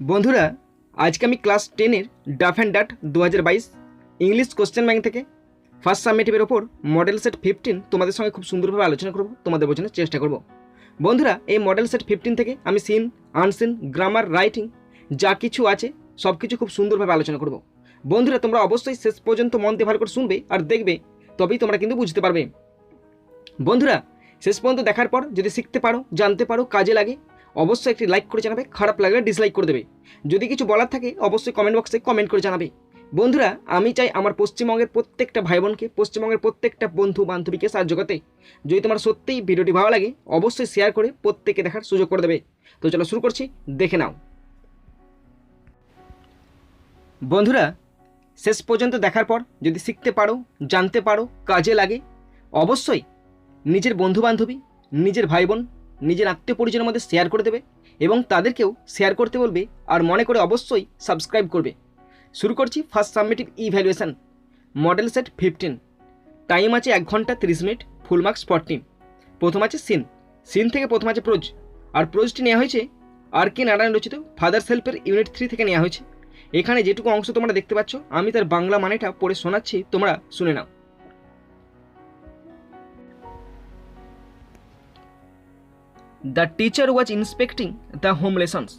বন্ধুরা, আজকে আমি ক্লাস 10-এর Duff and Dutt 2022 English question bank থেকে ফার্স্ট সাবমিটিভের ওপর মডেল সেট 15 তোমাদের সঙ্গে খুব সুন্দরভাবে আলোচনা করব, তোমাদের বোঝানোর চেষ্টা করব। বন্ধুরা, এই মডেল সেট 15 থেকে আমি সিন, আনসিন, গ্রামার, রাইটিং যা কিছু আছে সব কিছু খুব সুন্দরভাবে আলোচনা করব। বন্ধুরা, তোমরা অবশ্যই শেষ পর্যন্ত মন দিয়ে ভালো করে শুনবে আর দেখবে, তবেই তোমরা কিন্তু বুঝতে পারবে। বন্ধুরা, শেষ পর্যন্ত দেখার পর যদি শিখতে পারো, জানতে পারো, কাজে লাগে, অবশ্যই একটি লাইক করে জানাবে, খারাপ লাগলে ডিসলাইক করে দেবে। যদি কিছু বলার থাকে অবশ্যই কমেন্ট বক্সে কমেন্ট করে জানাবে। বন্ধুরা, আমি চাই আমার পশ্চিমবঙ্গের প্রত্যেকটা ভাই বোনকে, পশ্চিমবঙ্গের প্রত্যেকটা বন্ধু বান্ধবীকে সাহায্য করতে। যদি তোমার সত্যিই ভিডিওটি ভালো লাগে অবশ্যই শেয়ার করে প্রত্যেকে দেখার সুযোগ করে দেবে। তো চলো শুরু করছি, দেখে নাও। বন্ধুরা, শেষ পর্যন্ত দেখার পর যদি শিখতে পারো, জানতে পারো, কাজে লাগে, অবশ্যই নিজের বন্ধু বান্ধবী, নিজের ভাই বোন, নিজের আত্মীয় পরিজনের মধ্যে শেয়ার করে দেবে এবং তাদেরকেও শেয়ার করতে বলবে। আর মনে করে অবশ্যই সাবস্ক্রাইব করবে। শুরু করছি first সাবমিটিভ evaluation model set 15। Time আছে 1 ঘন্টা 30 মিনিট, ফুল মার্কস 40। প্রথম আছে সিন, সিন থেকে প্রথম আছে প্রোজ, আর প্রোজটি নেওয়া হয়েছে আর কে নারায়ণ রচিত ফাদার সেলফের ইউনিট 3 থেকে নেওয়া হয়েছে। এখানে যেটুকু অংশ তোমরা দেখতে পাচ্ছ আমি তার বাংলা মানেটা পড়ে শোনাচ্ছি, তোমরা শুনে নাও। The teacher was inspecting the home lessons.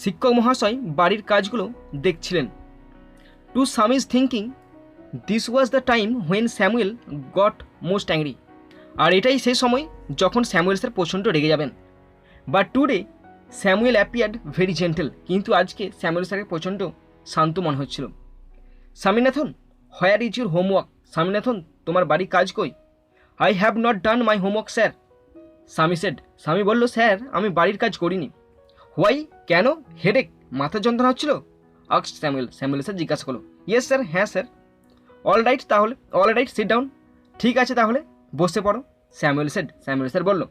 শিক্ষক মহাশয় বাড়ির কাজগুলো দেখছিলেন। To Sami's thinking this was the time when Samuel got most angry. আর এটাই সেই সময় যখন স্যামুয়েল স্যার প্রচণ্ড রেগে যাবেন। But today Samuel appeared very gentle. কিন্তু আজকে স্যামুয়েল স্যারকে প্রচণ্ড শান্ত মনে হচ্ছিল। Swaminathan, where is your homework? Swaminathan, তোমার বাড়ির কাজ কই? I have not done my homework sir. স্বামী সেড, স্বামী বলল, স্যার আমি বাড়ির কাজ করিনি। হোয়াই, কেন? হেডেক, মাথার যন্ত্রণা হচ্ছিল? আক্সড স্যামুয়েল, স্যামুয়েল স্যার জিজ্ঞাসা করলো। ইয়েস স্যার, হ্যাঁ স্যার। অল রাইট, তাহলে অল রাইট, সিট ডাউন। ঠিক আছে তাহলে বসে পড়ো, স্যামুয়েল সেড, স্যামুয়েল স্যার বলল।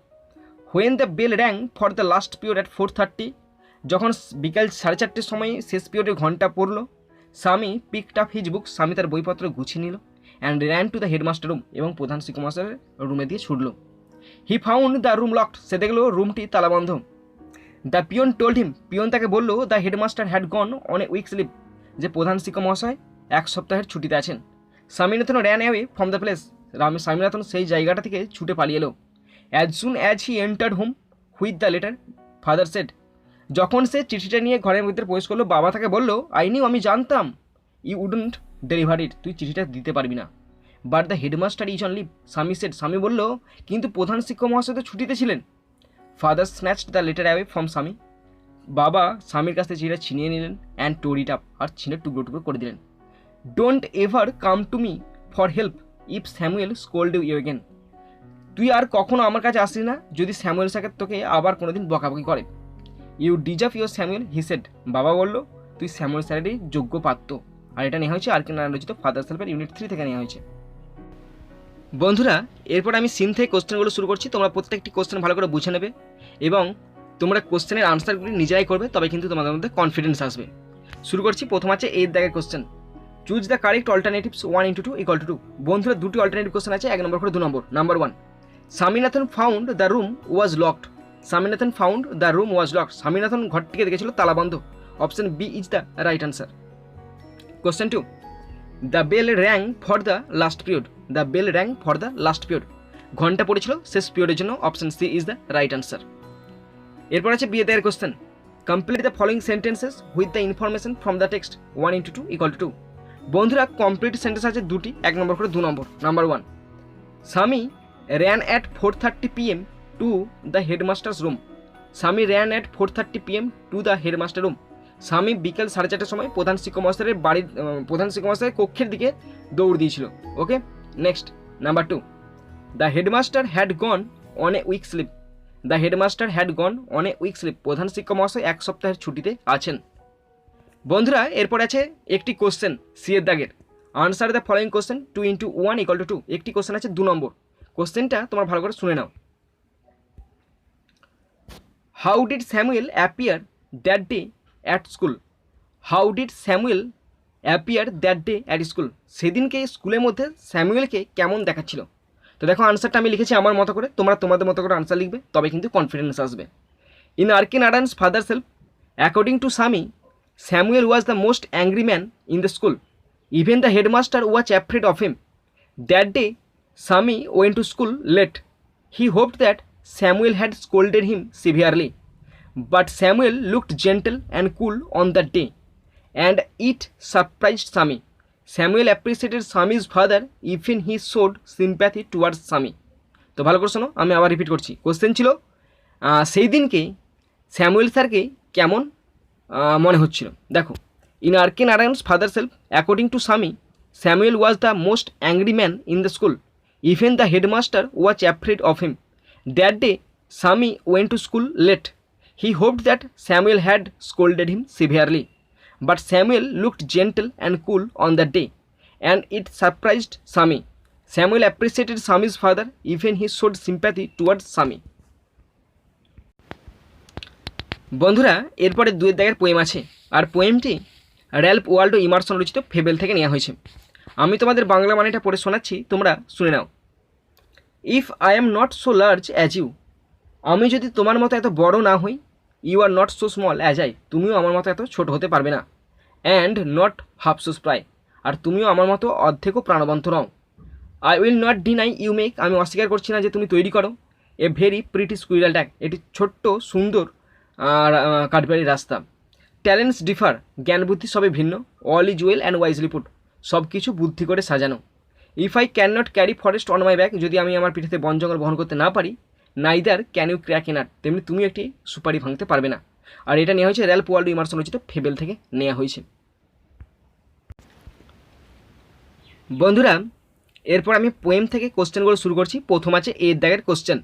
When the bell rang for the last period at 4:30, যখন বিকাল 4:30 সময় শেষ পিরিয়ডের ঘন্টা পড়ল, স্বামী পিকড আপ হিজ বুক, স্বামী তার বইপত্র গুছিয়ে নিল, and ran to the headmaster room, এবং প্রধান শিক্ষক মহাশয়ের রুমে দিয়ে ছুটল। He found the room locked, সে দেখলো রুমটি তালাবন্ধ। The peon told him, peon তাকে বলল, the headmaster had gone on a week's leave, যে প্রধান শিক্ষক মহাশয় 1 সপ্তাহের ছুটিতে আছেন। Swaminathan ran away from the place, Swaminathan সেই জায়গাটা থেকে ছুটে পালিয়ে এলো। As soon as he entered home with the letter, father said, যখন সে চিঠিটা নিয়ে ঘরের ভিতরে প্রবেশ করলো, বাবা তাকে বলল, আই নিউ, আমি জানতাম, ইউ উডন্ট ডেলিভার ইট, তুই চিঠিটা দিতে পারবি না। But the headmaster is on leave, Swami said, Swami বলল, কিন্তু প্রধান শিক্ষক মহাশয় তো ছুটিতে ছিলেন। Father snatched the letter away from Swami, বাবা স্বামীর কাছ থেকে চিঠিটা ছিনিয়ে নিলেন, অ্যান্ড টোর ইট আপ, আর ছিঁড়ে টুকরো টুকরো করে দিলেন। Don't ever come to me for help if Samuel scold you again, তুই আর কখনো আমার কাছে আসিস না যদি স্যামুয়েল স্যার তোকে আবার কোনোদিন বকাবকি করে। You deserve your Samuel, he said, বাবা বলল, তুই স্যামুয়েল স্যারেরই যোগ্য পাত্র। আর এটা নেওয়া হয়েছে আর কে নারায়ণ রচিত ফাদার সেলফের ইউনিট 3 থেকে নেওয়া হয়েছে। বন্ধুরা, এরপর আমি সিন থেকে কোশ্চেনগুলো শুরু করছি। তোমরা প্রত্যেকটি কোশ্চেন ভালো করে বুঝে নেবে এবং তোমরা কোশ্চেনের আনসারগুলি নিজেরাই করবে, তবে কিন্তু তোমাদের মধ্যে কনফিডেন্স আসবে। শুরু করছি, প্রথম আছে 8 দাগের question. Choose the correct alternatives 1 × 2 = 2। বন্ধুরা, দুটি অল্টারনেটিভ কোশ্চেন আছে, 1 নম্বর করে 2 নম্বর। Number 1, Swaminathan found the room was locked. Swaminathan found the room was locked, Swaminathan ঘরটিকে দেখেছিল তালাবন্ধ। Option B is the right answer. Question 2, the bell rang for the last period. The bell rang for the last period, ঘন্টা পড়েছিল শেষ পিরিয়ডের জন্য। Option C is the right answer. এরপর আছে বি এর question, complete the following sentences with the information from the text 1 × 2 = 2। বন্ধুরা, complete sentence আছে দুটি, 1 নম্বর করে 2 নম্বর। Number 1, Swami ran at 4:30 PM to the headmaster's room. Swami ran at 4:30 PM to the headmaster room, Swami বিকেল 4:30 সময় প্রধান শিক্ষক মহাশয়ের বাড়ির প্রধান শিক্ষক মহাশয়ের কক্ষের দিকে দৌড় দিয়েছিল। Okay, next number 2, the headmaster had gone on a week slip. The headmaster had gone on a week slip, প্রধান শিক্ষক মহাশয় 1 সপ্তাহের ছুটিতে আছেন। বন্ধুরা, এরপর আছে একটি কোশ্চেন সি এর দাগের, আনসার দ্য ফলোয়িং কোশ্চেন 2 × 1 = 2। একটি কোশ্চেন আছে 2 নম্বর। কোশ্চেনটা তোমরা ভালো করে শুনে নাও। How did Samuel appear that day at school. How did Samuel appear that day at school, সেদিনকে স্কুলের মধ্যে স্যামুয়েলকে কেমন দেখাচ্ছিল। তো দেখো, আনসারটা আমি লিখেছি আমার মতো করে, তোমরা তোমাদের মতো করে আনসার লিখবে, তবে কিন্তু কনফিডেন্স আসবে। In R K Narayan's father's help According to Sami, Samuel was the most angry man in the school. Even the headmaster was afraid of him. That day, Sami went to school late. He hoped that Samuel had scolded him severely. But Samuel looked gentle and cool on that day, and it surprised Sami. Samuel appreciated Sami's father even he showed sympathy towards Sami. তো ভালো করে শোনো, আমি আবার repeat করছি। Question ছিল সেই দিনকে স্যামুয়েল স্যারকে কেমন মনে হচ্ছিল। দেখো, in R K Narayan's father's help, according to Sami, Samuel was the most angry man in the school. Even the headmaster was afraid of him. That day Sami went to school late. He hoped that Samuel had scolded him severely, but Samuel looked gentle and cool on that day, and it surprised Sami. Samuel appreciated Sami's father, even he showed sympathy towards Sami. বন্ধুরা, এরপরে দুয়ের দাগের poem আছে, আর পোয়েমটি Ralph Waldo Emerson রচিত fable থেকে নেওয়া হয়েছে। আমি তোমাদের বাংলা মানেটা পড়ে শোনাচ্ছি, তোমরা শুনে নাও। If I am not so large as you, আমি যদি তোমার মতো এত বড় না হই, you are not so small as I, তুমিও আমার মতো এত ছোট হতে পারবে না, and not half so spry, আর তুমিও আমার মতো অর্ধেকও প্রাণবন্ত নও। I will not deny you make, আমি অস্বীকার করছি না যে তুমি তৈরি করো a very pretty squirrel track, এটি ছোট্ট সুন্দর কাঠবিড়ালির রাস্তা। ট্যালেন্টস ডিফার, জ্ঞান বুদ্ধি সবে ভিন্ন। All is well and wisely put, সব কিছু বুদ্ধি করে সাজানো। If I can not carry forest on my back, যদি আমি আমার পিঠেতে বন জঙ্গল বহন করতে না পারি, neither can you crack a nut, তেমনি তুমি একটি সুপারি ভাঙতে পারবে না। আর এটা নেওয়া হয়েছে র্যালফ ওয়াল্ডো ইমারসন রচিত ফেবেল থেকে নেওয়া হয়েছে। বন্ধুরা, এরপর আমি পোয়েম থেকে কোশ্চেনগুলো শুরু করছি। প্রথম আছে এর দাগের question.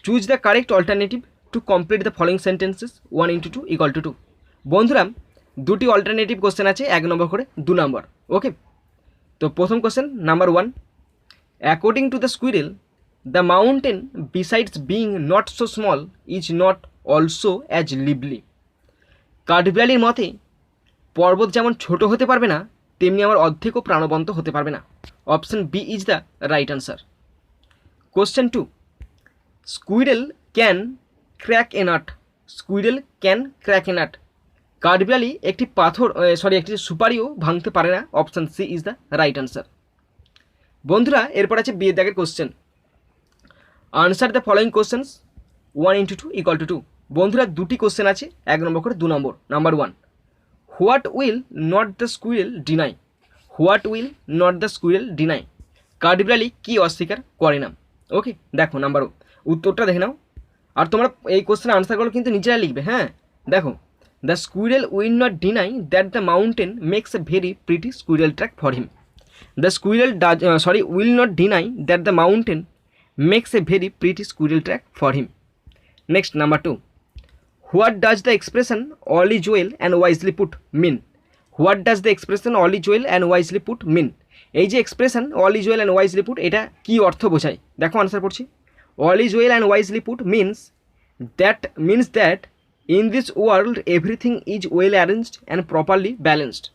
Choose the correct alternative to complete the following sentences 1 into 2 = 2। বন্ধুরা, দুটি অল্টারনেটিভ কোশ্চেন আছে, 1 নম্বর করে 2 নম্বর। ওকে, তো প্রথম question number 1, according to the squirrel, the mountain besides being not so small is not also as lively। কাঠবিড়ালির মতে পর্বত যেমন ছোট হতে পারবে না, তেমনি আমার অর্ধেকও প্রাণবন্ত হতে পারবে না। Option B is the right answer. Question 2, squirrel can crack a nut, squirrel can crack a nut, কাঠবিড়ালি একটি একটি সুপারিও ভাঙতে পারে না। Option C is the right answer. বন্ধুরা, এরপর আছে বি এর দাগের question. Answer the following questions 1 into 2 = 2। বন্ধুরা, দুটি কোশ্চেন আছে, 1 নম্বর করে 2 নম্বর। Number 1, what will not the squirrel deny, what will not the squirrel deny, কাঠবিড়ালি কি অস্বীকার করে না। ওকে, দেখো নাম্বার উত্তরটা দেখে নাও, আর তোমরা এই কোশ্চেনের আনসারগুলো কিন্তু নিজেরা লিখবে। হ্যাঁ, দেখো, the squirrel will not deny that the mountain makes a very pretty squirrel track for him. The squirrel will not deny that the mountain makes a very pretty squirrel track for him. Next, number 2, what does the expression all is well and wisely put mean? What does the expression all is well and wisely put mean? এই যে expression all is well and wisely put, এটা কি অর্থ বোঝায়? দেখো answer পড়ছি। all is well and wisely put means that in this world everything is well arranged and properly balanced.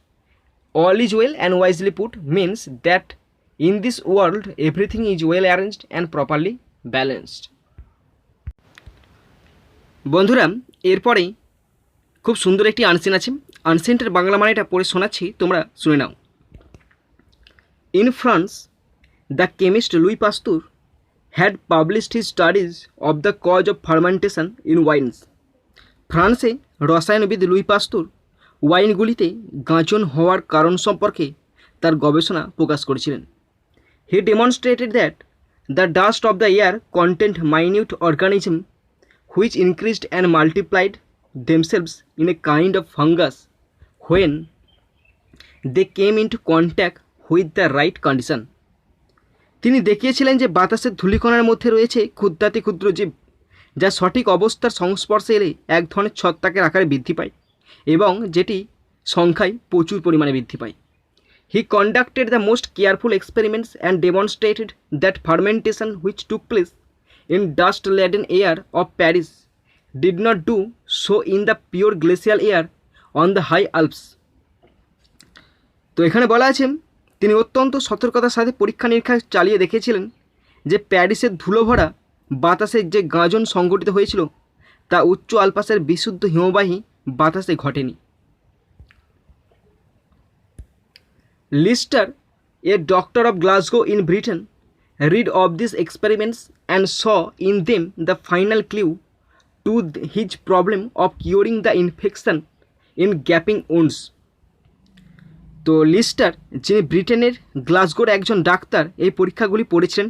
All is well and wisely put means that in this world everything is well arranged and properly balanced. বন্ধুরা, এরপরেই খুব সুন্দর একটি unseen আছে, আনসিনটার বাংলা মানেটা পড়ে শোনাচ্ছি, তোমরা শুনে নাও। In France, the chemist Louis Pasteur had published his studies of the cause of fermentation in wines. ফ্রান্সে রসায়নবিদ লুই পাস্তুর ওয়াইনগুলিতে গাঁজন হওয়ার কারণ সম্পর্কে তার গবেষণা প্রকাশ করেছিলেন। He demonstrated that the dust of the air contained minute organisms which increased and multiplied themselves in a kind of fungus when they came into contact with the right condition. তিনি দেখিয়েছিলেন যে বাতাসের ধূলিকণার মধ্যে রয়েছে ক্ষুদ্রাতি ক্ষুদ্র জীব, যা সঠিক অবস্থার সংস্পর্শে এলে এক ধরনের ছত্রাকের আকারে বৃদ্ধি পায় এবং যেটি সংখ্যায় প্রচুর পরিমাণে বৃদ্ধি পায়। He conducted the most careful experiments and demonstrated that fermentation which took place in dust-laden air of Paris did not do so in the pure glacial air on the high Alps. তো এখানে বলা আছে, তিনি অত্যন্ত সতর্কতার সাথে পরীক্ষা নিরীক্ষা চালিয়ে দেখেছিলেন যে প্যারিসের ধুলোভরা বাতাসের যে গাঁজন সংঘটিত হয়েছিল তা উচ্চ আলপাসের বিশুদ্ধ হিমবাহী বাতাসে ঘটেনি। Lister, a doctor of Glasgow in Britain, read of these experiments and saw in them the final clue to his problem of curing the infection in gaping wounds. তো লিস্টার, যিনি ব্রিটেনের গ্লাসগোর একজন ডাক্তার, এই পরীক্ষাগুলি পড়েছিলেন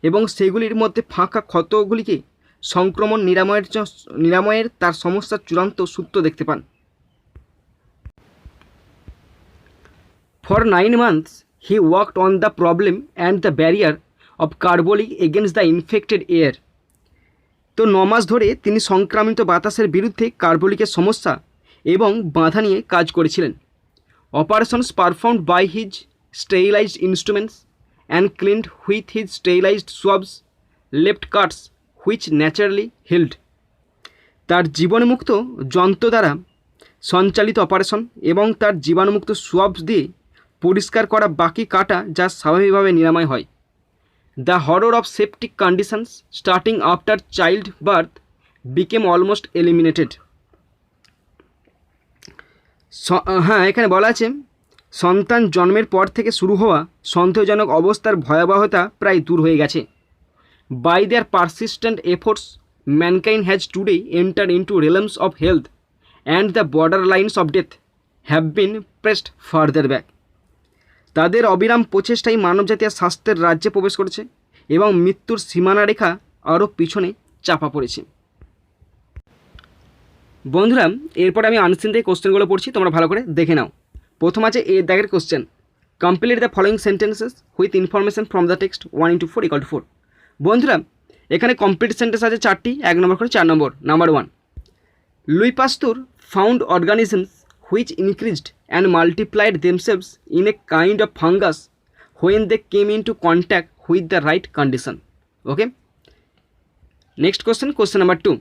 এবং সেগুলির মধ্যে ফাঁকা ক্ষতগুলিকে সংক্রমণ নিরাময়ের তার সমস্যার চূড়ান্ত সূত্র দেখতে পান। For 9 months, he worked on the problem and the barrier of carbolic against the infected air. তো 9 মাস ধরে তিনি সংক্রামিত বাতাসের বিরুদ্ধে কার্বলিকের সমস্যা এবং বাধা নিয়ে কাজ করেছিলেন। Operations performed by his sterilized instruments and cleaned with his sterilized swabs left cuts which naturally healed. তার জীবাণুমুক্ত যন্ত্র দ্বারা সঞ্চালিত অপারেশন এবং তার জীবাণুমুক্ত সোয়াবস দিয়ে পরিষ্কার করা বাকি কাটা যা স্বাভাবিকভাবে নিরাময় হয়। The horror of septic conditions starting after child birth became almost eliminated. হ্যাঁ, এখানে বলা আছে সন্তান জন্মের পর থেকে শুরু হওয়া সন্দেহজনক অবস্থার ভয়াবহতা প্রায় দূর হয়ে গেছে। By their persistent efforts mankind has today enter into realms of health and the border lines of death have been pressed further back. তাদের অবিরাম প্রচেষ্টাই মানবজাতীয় স্বাস্থ্যের রাজ্যে প্রবেশ করেছে এবং মৃত্যুর সীমানা রেখা আরও পিছনে চাপা পড়েছে। বন্ধুরা, এরপরে আমি আনসিন থেকে কোশ্চেনগুলো পড়ছি, তোমরা ভালো করে দেখে নাও। প্রথম আছে এর দাগের question, complete the following sentences with information from the text 1 × 4 = 4। বন্ধুরা, এখানে কমপ্লিট সেন্টেন্স আছে 4টি, 1 নম্বর করে 4 নম্বর। Number 1, Louis Pasteur found organisms which increased and multiplied themselves in a kind of fungus when they came into contact with the right condition. Okay. Next question, question number 2.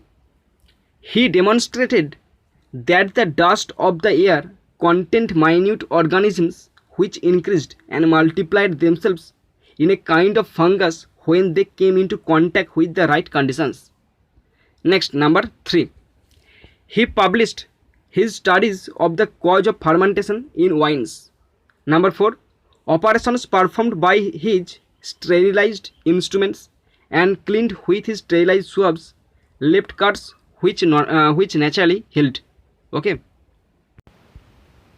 He demonstrated that the dust of the air contained minute organisms which increased and multiplied themselves in a kind of fungus when they came into contact with the right conditions. Next, number 3. He published his studies of the cause of fermentation in wines. Number 4. Operations performed by his sterilized instruments and cleaned with his sterilized swabs left cuts which naturally healed. Okay.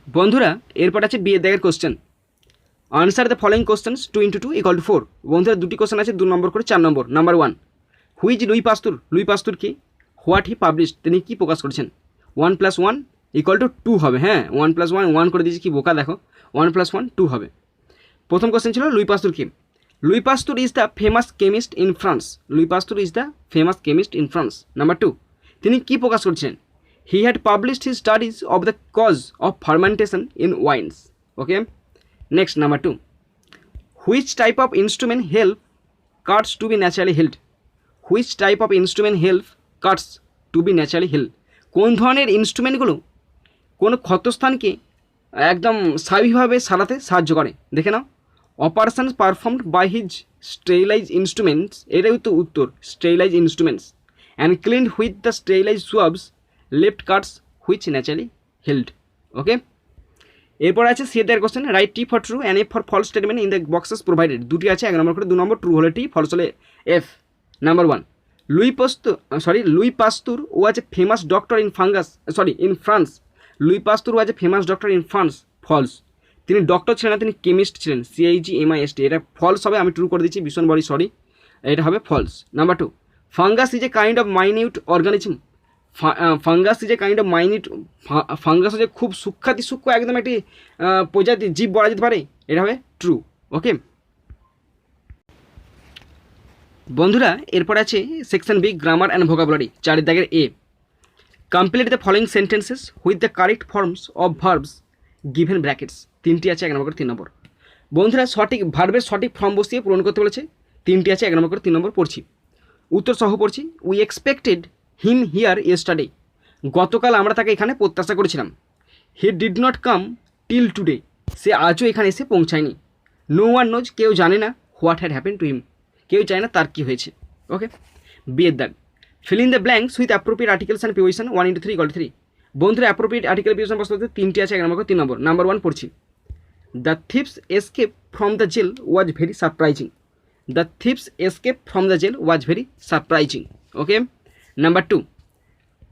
বন্ধুরা, এরপর আছে B এর দাগের question, answer the following questions 2 × 2 = 4। বন্ধুরা, দুটি question আছে 2 নম্বর করে 4 নম্বর। নাম্বার 1, হুইচ লুই পাস্তুর কি, হোয়াট হি পাবলিশড, তিনি কি প্রকাশ করেছেন। 1 + 1 = 2 হবে। হ্যাঁ, 1 + 1 1 করে দিয়েছি, কি বোকা দেখো, 1 + 1 2 হবে। প্রথম কোশ্চেন ছিল লুই পাস্তুর কি। Louis Pasteur is the famous chemist in France. Louis Pasteur is the famous chemist in France. Number 2, তিনি কি প্রকাশ করেছেন। He had published his studies of the cause of fermentation in wines. Okay. Next, number 2, which type of instrument help cuts to be naturally held. Which type of instrument help cuts to be naturally held, কোন ধরনের ইনস্ট্রুমেন্টগুলো কোনো ক্ষতস্থানকে একদম স্বাভাবিকভাবে সারাতে সাহায্য করে, দেখে নাও। Operation performed by his sterilize instruments, এটাই তো উত্তর, sterilize instruments and cleaned with the sterilize swabs left cuts which naturally healed. Okay. এরপর আছে সি এর question, write T for true and F for false statement in the boxes provided. দুটি আছে, 1 নম্বর করে 2 নম্বর, ট্রু হলে টি, ফলস হলে F. Number 1, Louis Pasteur was a famous doctor in France. Luis Pasteur was a famous doctor in France. False, তিনি doctor ছিলেন না, তিনি কেমিস্ট ছিলেন। CHEMIST, এটা ফলস হবে, আমি ট্রু করে দিচ্ছি, ভীষণ বড়ি সরি, এটা হবে false. Number 2, fungus is a kind of minute organism. Fungus is a kind of minute, fungus হচ্ছে খুব সূক্ষ্ম একদম একটি প্রজাতি, জীব বলা যেতে পারে, এটা হবে ট্রু। ওকে। বন্ধুরা, এরপর আছে section B, grammar and vocabulary, 4 দাগের A, complete the following sentences with the correct forms of verbs given brackets. 3টি আছে, 1 নম্বর করে 3 নম্বর। বন্ধুরা, সঠিক ভার্বের সঠিক ফর্ম বসিয়ে পূরণ করতে বলেছে, 3টি আছে, 1 নম্বর করে 3 নম্বর পড়ছি। উত্তর সহ পড়ছি। We expected him here yesterday, গতকাল আমরা তাকে এখানে প্রত্যাশা করেছিলাম। He did not come till today, সে আজও এখানে এসে পৌঁছায়নি। নো ওয়ান নোজ, কেউ জানে না what had happen to him, কেউ জানে না তার কী হয়েছে। ওকে। বিয়ের দাগ, fill in the blanks with appropriate articles and preposition 1:3 = 3। বন্ধুরা অ্যাপ্রোপ্রিয়েট আর্টিকেল প্রিপোজিশন বসতে 3টি আছে, 1 নম্বর 3 নম্বর। নাম্বার 1 পড়ছি, the thieves escape from the jail was very surprising. The thieves escape from the jail was very surprising. Okay. Number 2,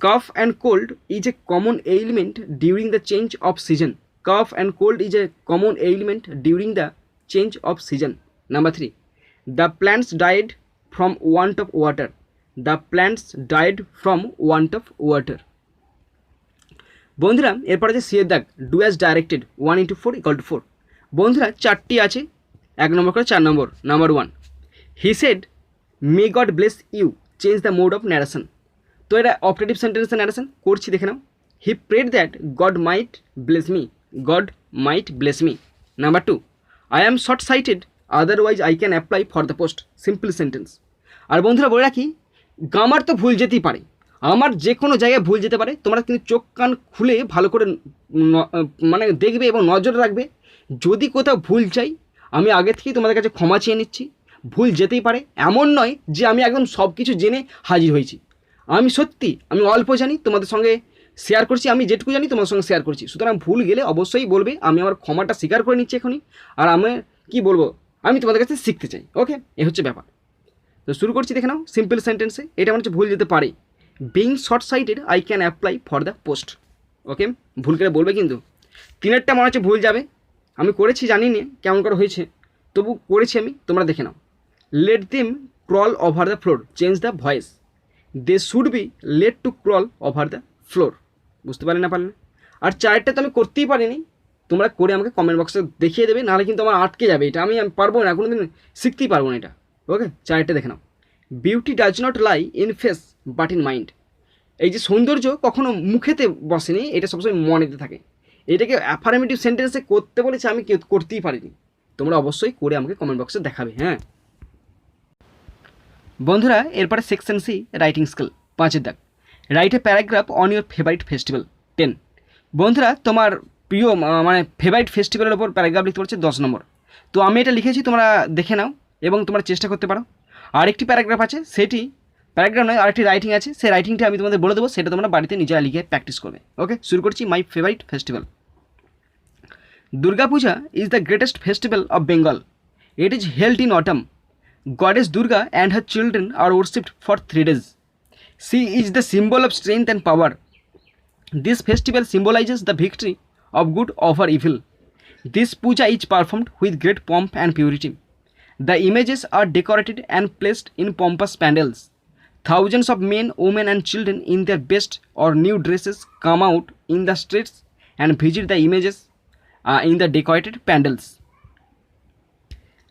cough and cold is a common ailment during the change of season. Cough and cold is a common ailment during the change of season. Number 3, the plants died from want of water. The plants died from want of water. বন্ধুরা এরপর আছে C এর দাগ, do as directed 1:4 = 4। বন্ধুরা 4টি আছে, 1 নম্বর করে 4 নম্বর। Number 1, he said may God bless you, change the mode of narration. তো এটা অপারেটিভ সেন্টেন্সের ন্যারেশন করছি, দেখে নাও। He prayed that God might bless me, God might bless me. Number 2, I am short sighted otherwise I can apply for the post, simple sentence. আর বন্ধুরা বলে রাখি, গ্রামার তো ভুল যেতেই পারে, আমার যে কোনো জায়গায় ভুল যেতে পারে, তোমরা কিন্তু চোখ কান খুলে ভালো করে মানে দেখবে এবং নজর রাখবে। যদি কোথাও ভুল চাই, আমি আগে থেকেই তোমাদের কাছে ক্ষমা চেয়ে নিচ্ছি। ভুল যেতেই পারে, এমন নয় যে আমি একদম সব কিছু জেনে হাজির হয়েছি। আমি সত্যি আমি অল্প জানি, তোমাদের সঙ্গে শেয়ার করছি, আমি যেটুকু জানি তোমাদের সঙ্গে শেয়ার করছি। সুতরাং ভুল গেলে অবশ্যই বলবে, আমি আমার ক্ষমাটা স্বীকার করে নিচ্ছি এখনই। আর আমি কি বলবো, আমি তোমাদের কাছে শিখতে চাই। ওকে, এ হচ্ছে ব্যাপার। তো শুরু করছি, দেখে নাও সিম্পল সেন্টেন্সে। এটা মনে হচ্ছে ভুল যেতে পারে, being short sighted I can apply for the post. Okay, ভুল করে বলবে কিন্তু। 3এরটা মনে হচ্ছে ভুল যাবে, আমি করেছি জানি না কেমন করে হয়েছে, তবু করেছি আমি, তোমরা দেখে নাও। Let them crawl over the floor, change the voice. They should be let to crawl over the floor. বুঝতে পারলে না পারলে? আর 4টা তো আমি করতেই পারিনি, তোমরা করে আমাকে কমেন্ট বক্সে দেখিয়ে দেবে, নাহলে কিন্তু আমার আটকে যাবে। এটা আমি পারবো না, কোনো দিন শিখতেই পারবো না এটা। ওকে, 4টা দেখে নাও। Beauty does not lie in face but in mind. এই যে সৌন্দর্য কখনো মুখেতে বসেনি, এটা সবসময় মনেতে থাকে। এটাকে অ্যাফার্মেটিভ সেন্টেন্সে করতে বলেছে, আমি করতেই পারিনি। তোমরা অবশ্যই করে আমাকে কমেন্ট বক্সে দেখাবে। হ্যাঁ বন্ধুরা, এরপরে সেকশন সি, রাইটিং স্কিল 5এর দাগ, write a paragraph on your favourite festival 10। বন্ধুরা তোমার প্রিয় মানে ফেভারিট ফেস্টিভ্যালের ওপর প্যারাগ্রাফ লিখতে বলছে 10 নম্বর। তো আমি এটা লিখেছি, তোমরা দেখে নাও এবং তোমরা চেষ্টা করতে পারো। আরেকটি প্যারাগ্রাফ আছে, সেটি প্যারাগ্রাফ নয়, আরেকটি রাইটিং আছে, সেই রাইটিংটা আমি তোমাদের বলে দেবো, সেটা তোমরা বাড়িতে নিজেরা লিখে প্র্যাকটিস করবে। ওকে, শুরু করছি। My favourite festival. Durga Puja is the greatest festival of Bengal. It is held in autumn. Goddess Durga and her children are worshipped for 3 days. She is the symbol of strength and power. This festival symbolizes the victory of good over evil. This puja is performed with great pomp and purity. The images are decorated and placed in pompous pandals. Thousands of men, women and children in their best or new dresses come out in the streets and visit the images in the decorated pandals.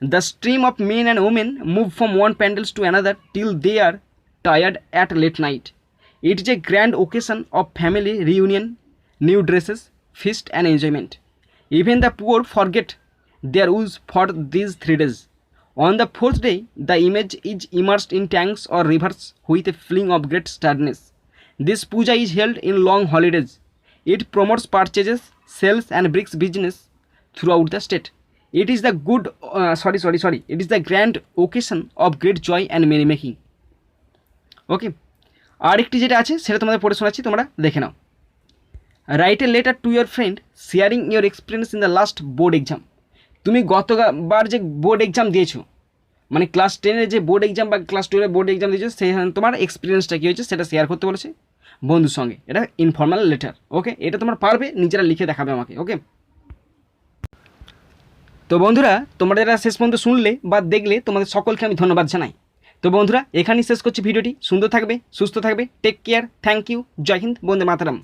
The stream of men and women move from one pandal to another till they are tired at late night. It is a grand occasion of family reunion, new dresses, feast and enjoyment. Even the poor forget their woes for these 3 days. On the 4th day, the image is immersed in tanks or rivers with a feeling of great sadness. This puja is held in long holidays. It promotes purchases, sales and bricks business throughout the state. It is the It is the grand occasion of great joy and merrymaking. Okay, আরেকটি যেটা আছে সেটা তোমাদের পড়ে শোনাচ্ছি, তোমরা দেখে নাও। Write a letter to your friend sharing your experience in the last board exam. তুমি গতবার যে বোর্ড এক্সাম দিয়েছো, মানে ক্লাস 10-এর যে বোর্ড এক্সাম বা ক্লাস 12-এর বোর্ড এক্সাম দিয়েছো, সেখানে তোমার এক্সপিরিয়েন্সটা কী হয়েছে সেটা শেয়ার করতে বলেছে বন্ধুর সঙ্গে। এটা ইনফর্মাল লেটার। ওকে, এটা তোমরা পারবে, নিজেরা লিখে দেখাবে আমাকে। ওকে, তো বন্ধুরা তোমরা যারা শেষ পর্যন্ত শুনলে বা দেখলে, তোমাদের সকলকে আমি ধন্যবাদ জানাই। তো বন্ধুরা এখানেই শেষ করছি ভিডিওটি। সুন্দর থাকবে, সুস্থ থাকবে, টেক কেয়ার, থ্যাংক ইউ, জয় হিন্দ, বন্দে মাতরম।